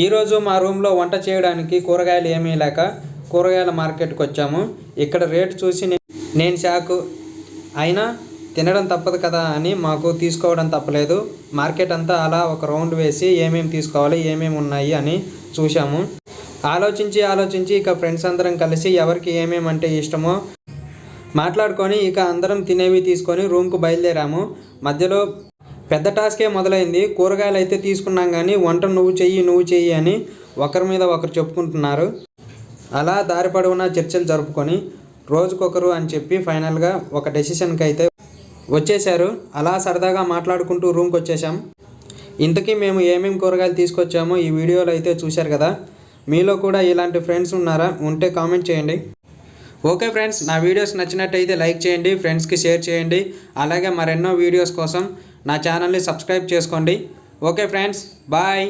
ఈరోజు మా రూమ్లో వంట చేయడానికి కూరగాయలు ఏమీ లేక కూరగాయల మార్కెట్కి వచ్చాము. ఇక్కడ రేటు చూసి నేను షాకు. అయినా తినడం తప్పదు కదా అని మాకు తీసుకోవడం తప్పలేదు. మార్కెట్ అంతా అలా ఒక రౌండ్ వేసి ఏమేమి తీసుకోవాలి, ఏమేమి ఉన్నాయి అని చూసాము. ఆలోచించి ఇక ఫ్రెండ్స్ అందరం కలిసి ఎవరికి ఏమేమి అంటే ఇష్టమో మాట్లాడుకొని ఇక అందరం తినేవి తీసుకొని రూమ్కు బయలుదేరాము. మధ్యలో పెద్ద టాస్కే మొదలైంది. కూరగాయలు అయితే తీసుకున్నాం కానీ వంట నువ్వు చెయ్యి అని ఒకరి మీద ఒకరు చెప్పుకుంటున్నారు. అలా దారి పొడవునా చర్చలు జరుపుకొని రోజుకొకరు అని చెప్పి ఫైనల్గా ఒక డెసిషన్కి అయితే వచ్చేసారు. అలా సరదాగా మాట్లాడుకుంటూ రూమ్కి వచ్చేసాం. ఇంతకీ మేము ఏమేమి కూరగాయలు తీసుకొచ్చామో ఈ వీడియోలో అయితే చూశారు కదా. మీలో కూడా ఇలాంటి ఫ్రెండ్స్ ఉన్నారా? ఉంటే కామెంట్ చేయండి. ఓకే ఫ్రెండ్స్, నా వీడియోస్ నచ్చినట్టయితే లైక్ చేయండి, ఫ్రెండ్స్కి షేర్ చేయండి. అలాగే మరెన్నో వీడియోస్ కోసం నా ఛానల్ని సబ్స్క్రైబ్ చేసుకోండి. Okay friends, bye.